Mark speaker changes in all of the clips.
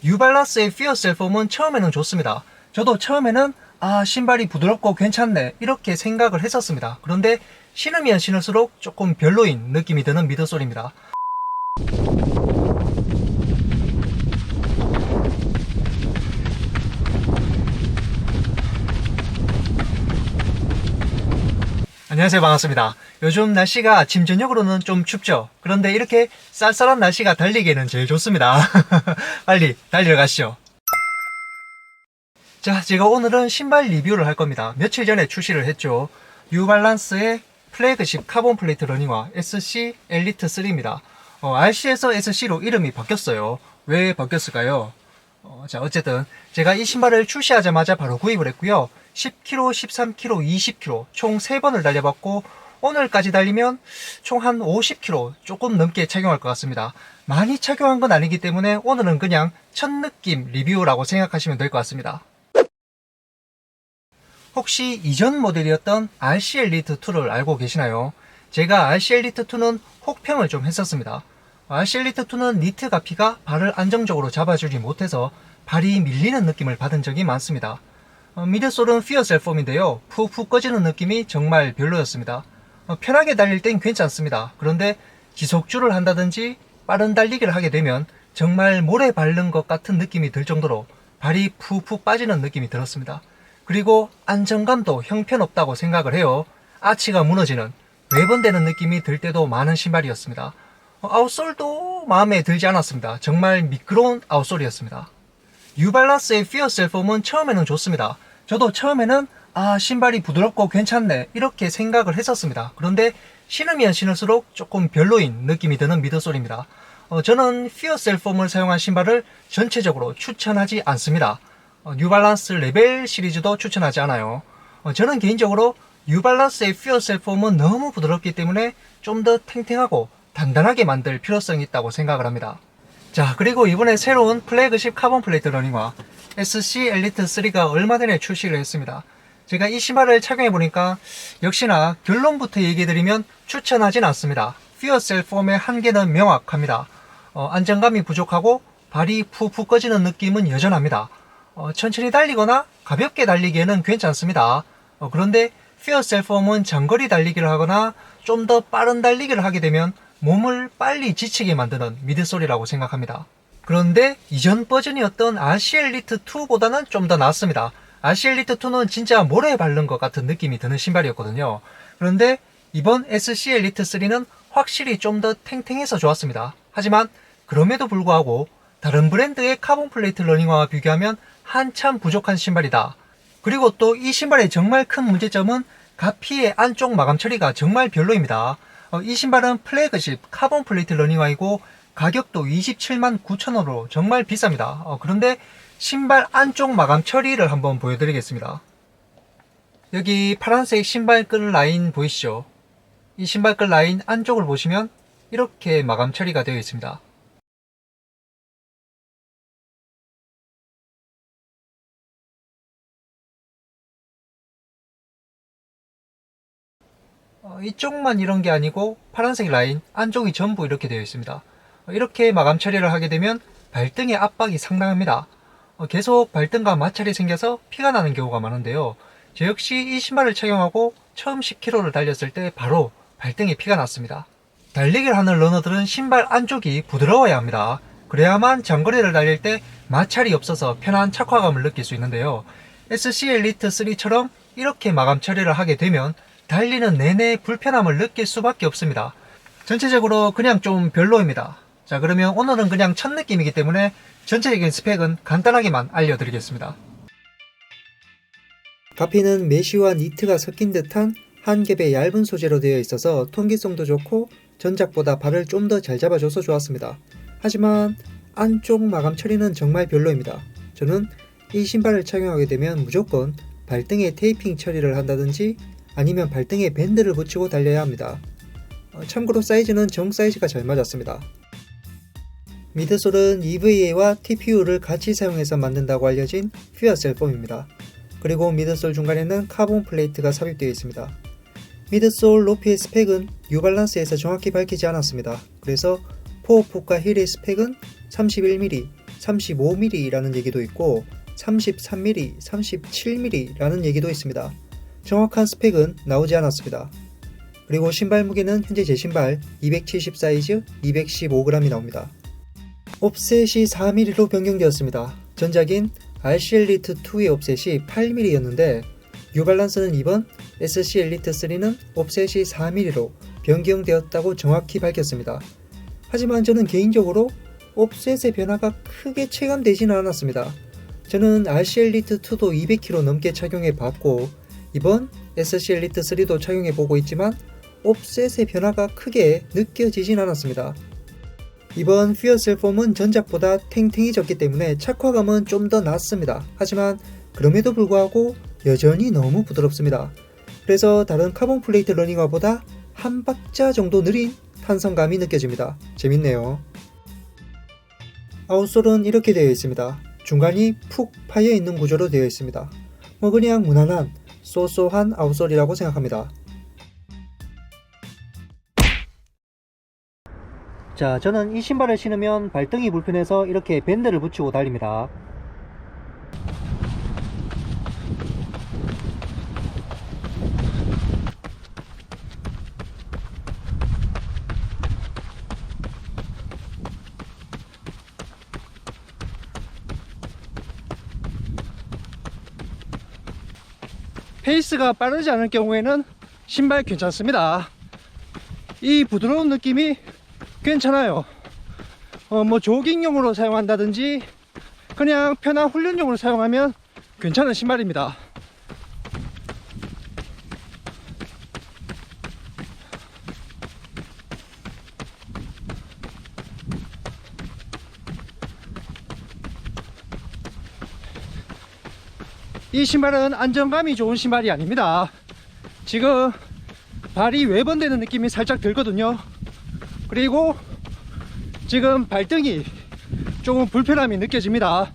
Speaker 1: 뉴발란스의 피어셀 폼은 처음에는 좋습니다. 저도 처음에는 신발이 부드럽고 괜찮네 이렇게 생각을 했었습니다. 그런데 신으면 신을수록 조금 별로인 느낌이 드는 미드솔입니다. 안녕하세요, 반갑습니다. 요즘 날씨가 아침 저녁으로는 좀 춥죠. 그런데 이렇게 쌀쌀한 날씨가 달리기에는 제일 좋습니다. 빨리 달리러 가시죠. 자, 제가 오늘은 신발 리뷰를 할 겁니다. 며칠 전에 출시를 했죠. 뉴발란스의 플래그십 카본 플레이트 러닝화 SC 엘리트 3입니다. RC에서 SC로 이름이 바뀌었어요. 왜 바뀌었을까요? 자, 어쨌든 제가 이 신발을 출시하자마자 바로 구입을 했고요. 10km, 13km, 20km 총 3번을 달려봤고 오늘까지 달리면 총 한 50km 조금 넘게 착용할 것 같습니다. 많이 착용한 건 아니기 때문에 오늘은 그냥 첫 느낌 리뷰라고 생각하시면 될 것 같습니다. 혹시 이전 모델이었던 RC 엘리트 2를 알고 계시나요? 제가 RC 엘리트 2는 혹평을 좀 했었습니다. RC 엘리트 2는 니트 가피가 발을 안정적으로 잡아주지 못해서 발이 밀리는 느낌을 받은 적이 많습니다. 미드솔은 피어셀 폼인데요. 푹푹 꺼지는 느낌이 정말 별로였습니다. 편하게 달릴 땐 괜찮습니다. 그런데 지속주를 한다든지 빠른 달리기를 하게 되면 정말 모래 밟는 것 같은 느낌이 들 정도로 발이 푹푹 빠지는 느낌이 들었습니다. 그리고 안정감도 형편없다고 생각을 해요. 아치가 무너지는 외번되는 느낌이 들 때도 많은 신발이었습니다. 아웃솔도 마음에 들지 않았습니다. 정말 미끄러운 아웃솔이었습니다. 뉴발란스의 피어셀 폼은 처음에는 좋습니다. 저도 처음에는 신발이 부드럽고 괜찮네 이렇게 생각을 했었습니다. 그런데 신으면 신을수록 조금 별로인 느낌이 드는 미드솔입니다. 저는 피어셀 폼을 사용한 신발을 전체적으로 추천하지 않습니다. 뉴발란스 레벨 시리즈도 추천하지 않아요. 저는 개인적으로 뉴발란스의 피어셀 폼은 너무 부드럽기 때문에 좀 더 탱탱하고 단단하게 만들 필요성이 있다고 생각을 합니다. 자, 그리고 이번에 새로운 플래그십 카본 플레이트 러닝화 SC 엘리트 3가 얼마 전에 출시를 했습니다. 제가 이 신발을 착용해보니까 역시나 결론부터 얘기해드리면 추천하진 않습니다. 피어셀 폼의 한계는 명확합니다. 안정감이 부족하고 발이 푹푹 꺼지는 느낌은 여전합니다. 천천히 달리거나 가볍게 달리기에는 괜찮습니다. 그런데 피어셀 폼은 장거리 달리기를 하거나 좀 더 빠른 달리기를 하게 되면 몸을 빨리 지치게 만드는 미드솔이라고 생각합니다. 그런데 이전 버전이었던 RC 엘리트 2보다는 좀 더 낫습니다. RC 엘리트 2는 진짜 모래 밟는 것 같은 느낌이 드는 신발이었거든요. 그런데 이번 SC 엘리트 3는 확실히 좀 더 탱탱해서 좋았습니다. 하지만 그럼에도 불구하고 다른 브랜드의 카본 플레이트 러닝화와 비교하면 한참 부족한 신발이다. 그리고 또 이 신발의 정말 큰 문제점은 가피의 안쪽 마감 처리가 정말 별로입니다. 이 신발은 플래그십 카본 플레이트 러닝화이고 가격도 27만 9천원으로 정말 비쌉니다. 그런데 신발 안쪽 마감 처리를 한번 보여드리겠습니다. 여기 파란색 신발끈 라인 보이시죠? 이 신발끈 라인 안쪽을 보시면 이렇게 마감 처리가 되어 있습니다. 이쪽만 이런 게 아니고 파란색 라인 안쪽이 전부 이렇게 되어 있습니다. 이렇게 마감 처리를 하게 되면 발등의 압박이 상당합니다. 계속 발등과 마찰이 생겨서 피가 나는 경우가 많은데요. 저 역시 이 신발을 착용하고 처음 10km를 달렸을 때 바로 발등에 피가 났습니다. 달리기를 하는 러너들은 신발 안쪽이 부드러워야 합니다. 그래야만 장거리를 달릴 때 마찰이 없어서 편한 착화감을 느낄 수 있는데요. SC 엘리트 3처럼 이렇게 마감 처리를 하게 되면 달리는 내내 불편함을 느낄 수밖에 없습니다. 전체적으로 그냥 좀 별로입니다. 자, 그러면 오늘은 그냥 첫 느낌이기 때문에 전체적인 스펙은 간단하게만 알려드리겠습니다. 가피는 메쉬와 니트가 섞인 듯한 한 겹의 얇은 소재로 되어 있어서 통기성도 좋고 전작보다 발을 좀 더 잘 잡아줘서 좋았습니다. 하지만 안쪽 마감 처리는 정말 별로입니다. 저는 이 신발을 착용하게 되면 무조건 발등에 테이핑 처리를 한다든지 아니면 발등에 밴드를 붙이고 달려야 합니다. 참고로 사이즈는 정 사이즈가 잘 맞았습니다. 미드솔은 EVA와 TPU를 같이 사용해서 만든다고 알려진 피어셀 폼입니다. 그리고 미드솔 중간에는 카본 플레이트가 삽입되어 있습니다. 미드솔 높이의 스펙은 뉴발란스에서 정확히 밝히지 않았습니다. 그래서 포어폭과 힐의 스펙은 31mm, 35mm라는 얘기도 있고 33mm, 37mm라는 얘기도 있습니다. 정확한 스펙은 나오지 않았습니다. 그리고 신발 무게는 현재 제 신발 270 사이즈 215g이 나옵니다. 옵셋이 4mm로 변경되었습니다. 전작인 RC 엘리트 2의 옵셋이 8mm였는데 뉴발란스는 이번 SC 엘리트 3는 옵셋이 4mm로 변경되었다고 정확히 밝혔습니다. 하지만 저는 개인적으로 옵셋의 변화가 크게 체감되지는 않았습니다. 저는 RC 엘리트 2도 200km 넘게 착용해 봤고 이번 SC 엘리트 3도 착용해 보고 있지만 옵셋의 변화가 크게 느껴지진 않았습니다. 이번 퓨어셀 폼은 전작보다 탱탱해졌기 때문에 착화감은 좀 더 낫습니다. 하지만 그럼에도 불구하고 여전히 너무 부드럽습니다. 그래서 다른 카본 플레이트 러닝화보다 한 박자 정도 느린 탄성감이 느껴집니다. 재밌네요. 아웃솔은 이렇게 되어 있습니다. 중간이 푹 파여 있는 구조로 되어 있습니다. 그냥 무난한 쏘쏘한 아웃솔이라고 생각합니다. 자, 저는 이 신발을 신으면 발등이 불편해서 이렇게 밴드를 붙이고 달립니다. 페이스가 빠르지 않을 경우에는 신발 괜찮습니다. 이 부드러운 느낌이 괜찮아요. 조깅용으로 사용한다든지 그냥 편한 훈련용으로 사용하면 괜찮은 신발입니다. 이 신발은 안정감이 좋은 신발이 아닙니다. 지금 발이 외번되는 느낌이 살짝 들거든요. 그리고 지금 발등이 조금 불편함이 느껴집니다.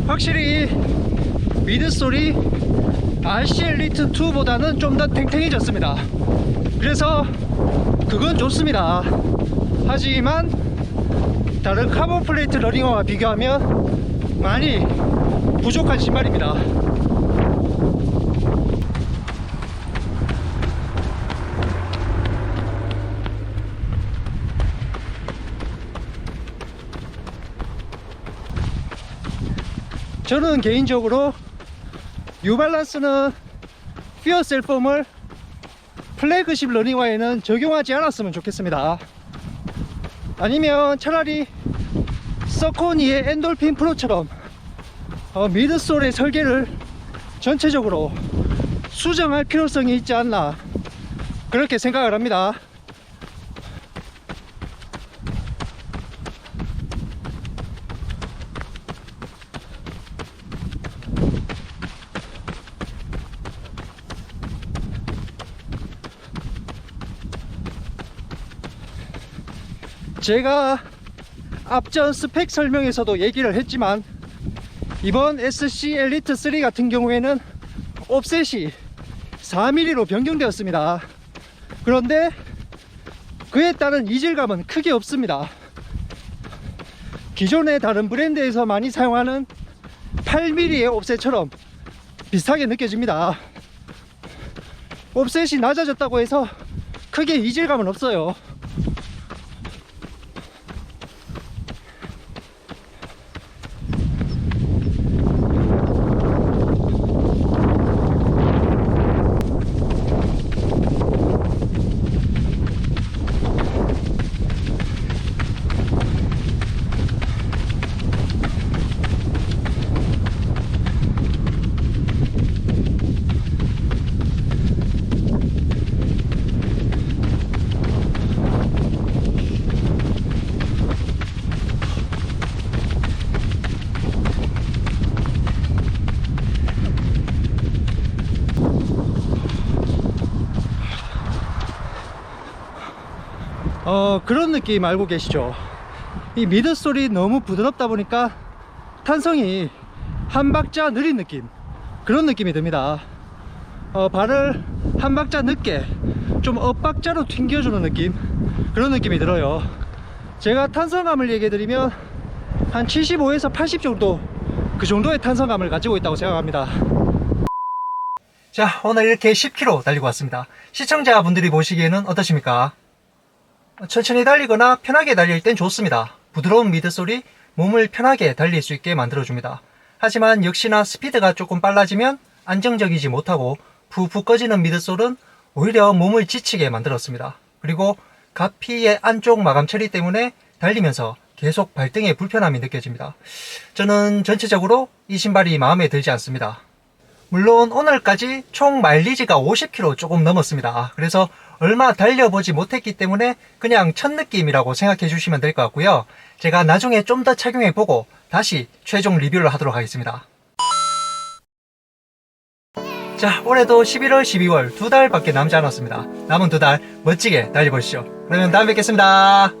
Speaker 1: 확실히 미드솔이 RC 엘리트 2보다는 좀 더 탱탱해졌습니다. 그래서 그건 좋습니다. 하지만 다른 카본 플레이트 러닝화와 비교하면 많이 부족한 신발입니다. 저는 개인적으로 뉴발란스는 퓨어셀 폼을 플래그십 러닝화에는 적용하지 않았으면 좋겠습니다. 아니면 차라리 서코니의 엔돌핀 프로처럼 미드솔의 설계를 전체적으로 수정할 필요성이 있지 않나 그렇게 생각을 합니다. 제가 앞전 스펙 설명에서도 얘기를 했지만 이번 SC 엘리트 3 같은 경우에는 옵셋이 4mm로 변경되었습니다. 그런데 그에 따른 이질감은 크게 없습니다. 기존의 다른 브랜드에서 많이 사용하는 8mm의 옵셋처럼 비슷하게 느껴집니다. 옵셋이 낮아졌다고 해서 크게 이질감은 없어요. 그런 느낌 알고 계시죠? 이 미드솔이 너무 부드럽다 보니까 탄성이 한 박자 느린 느낌, 그런 느낌이 듭니다. 발을 한 박자 늦게 좀 엇박자로 튕겨주는 느낌, 그런 느낌이 들어요. 제가 탄성감을 얘기해 드리면 한 75에서 80 정도, 그 정도의 탄성감을 가지고 있다고 생각합니다. 자, 오늘 이렇게 10km 달리고 왔습니다. 시청자분들이 보시기에는 어떠십니까? 천천히 달리거나 편하게 달릴 땐 좋습니다. 부드러운 미드솔이 몸을 편하게 달릴 수 있게 만들어줍니다. 하지만 역시나 스피드가 조금 빨라지면 안정적이지 못하고 푹푹 꺼지는 미드솔은 오히려 몸을 지치게 만들었습니다. 그리고 가피의 안쪽 마감 처리 때문에 달리면서 계속 발등에 불편함이 느껴집니다. 저는 전체적으로 이 신발이 마음에 들지 않습니다. 물론 오늘까지 총 마일리지가 50km 조금 넘었습니다. 그래서 얼마 달려보지 못했기 때문에 그냥 첫 느낌이라고 생각해 주시면 될 것 같고요. 제가 나중에 좀 더 착용해보고 다시 최종 리뷰를 하도록 하겠습니다. 자, 올해도 11월, 12월 두 달밖에 남지 않았습니다. 남은 두 달 멋지게 달려보시죠. 그러면 다음에 뵙겠습니다.